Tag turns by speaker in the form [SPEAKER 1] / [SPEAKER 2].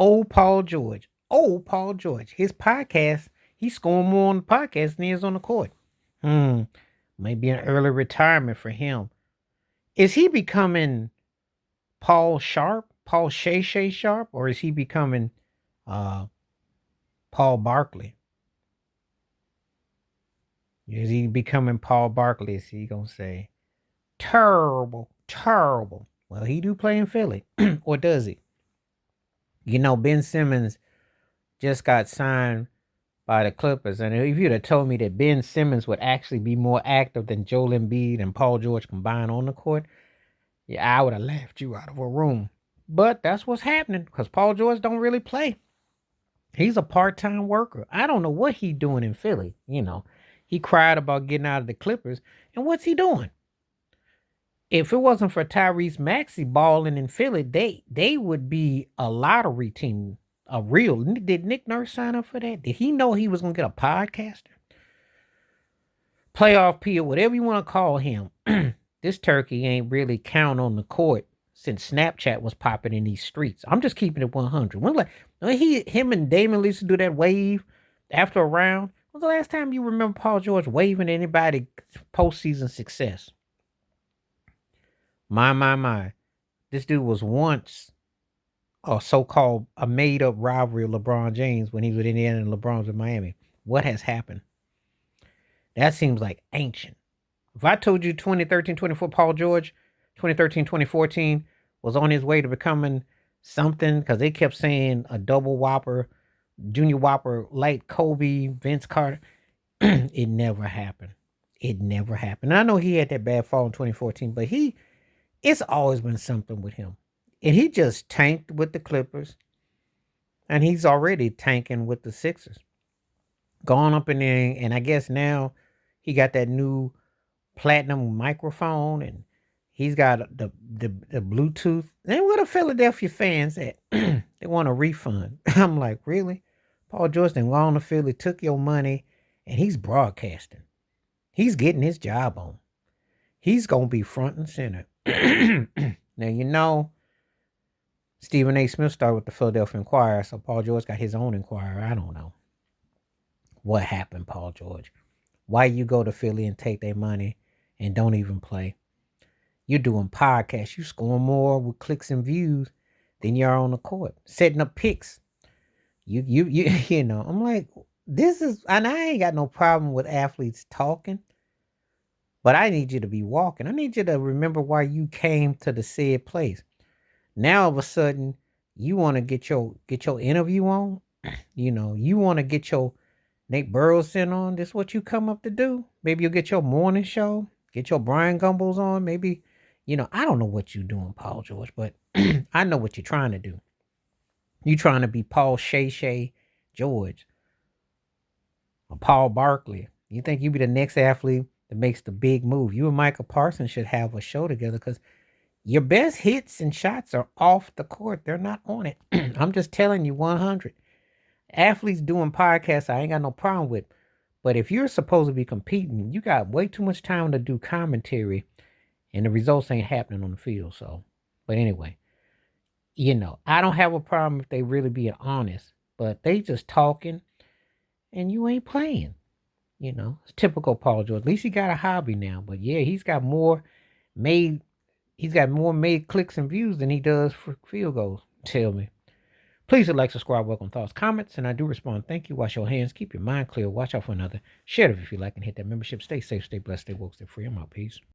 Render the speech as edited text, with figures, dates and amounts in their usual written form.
[SPEAKER 1] Old Paul George. Old Paul George. His podcast, he's scoring more on the podcast than he is on the court. Hmm. Maybe an early retirement for him. Is he becoming Paul Sharp? Paul Sha Sha Sharp? Or is he becoming uh Paul Barkley? Is he becoming Paul Barkley? Is he gonna say terrible, terrible? Well, he do play in Philly, or does he? Ben Simmons just got signed by the Clippers, and if you'd have told me that Ben Simmons would actually be more active than Joel Embiid and Paul George combined on the court, yeah, I would have laughed you out of a room. But that's what's happening because Paul George don't really play. He's a part-time worker. I don't know what he's doing in Philly. He cried about getting out of the Clippers, and what's he doing? If it wasn't for Tyrese Maxey balling in Philly, they would be a lottery team. A real. Did Nick Nurse sign up for that? Did he know he was gonna get a podcaster? Playoff P or whatever you want to call him. This turkey ain't really count on the court since Snapchat was popping in these streets. I'm just keeping it 100. When him and Damon used to do that wave after a round, when was the last time you remember Paul George waving at anybody postseason success? My. This dude was once a so-called a made-up rivalry of LeBron James when he was in Indiana and LeBron was in Miami. What has happened? That seems like ancient. If I told you 2013-24 Paul George, 2013-2014 was on his way to becoming something because they kept saying a double whopper, junior whopper like Kobe, Vince Carter, it never happened. It never happened. I know he had that bad fall in 2014, but it's always been something with him. And he just tanked with the Clippers. And he's already tanking with the Sixers. Gone up in there, and I guess now he got that new platinum microphone, and he's got the Bluetooth. And where the Philadelphia fans at? They want a refund. I'm like, really? Paul George done gone to Philly, took your money, and he's broadcasting. He's getting his job on. He's going to be front and center. Now, Stephen A. Smith started with the Philadelphia Inquirer, so Paul George got his own Inquirer. I don't know. What happened, Paul George? Why you go to Philly and take their money and don't even play? You're doing podcasts. You scoring more with clicks and views than you are on the court. Setting up picks. I'm like, and I ain't got no problem with athletes talking, but I need you to be walking. I need you to remember why you came to the said place. Now all of a sudden, you want to get your interview on. You want to get your Nate Burleson on. This is what you come up to do. Maybe you'll get your morning show. Get your Brian Gumbles on. Maybe, I don't know what you're doing, Paul George, but I know what you're trying to do. You're trying to be Paul Sha Sha George or Paul Barkley. You think you be the next athlete that makes the big move. You and Michael Parsons should have a show together because your best hits and shots are off the court. They're not on it. I'm just telling you 100. Athletes doing podcasts, I ain't got no problem with. But if you're supposed to be competing, you got way too much time to do commentary and the results ain't happening on the field. So, but anyway, I don't have a problem if they really being honest, but they just talking and you ain't playing. It's typical Paul George. At least he got a hobby now. But yeah, made he's got more made clicks and views than he does for field goals. Tell me. Please like, subscribe, welcome thoughts, comments, and I do respond. Thank you. Wash your hands. Keep your mind clear. Watch out for another. Share it if you like and hit that membership. Stay safe, stay blessed, stay woke, stay free. I'm out. Peace.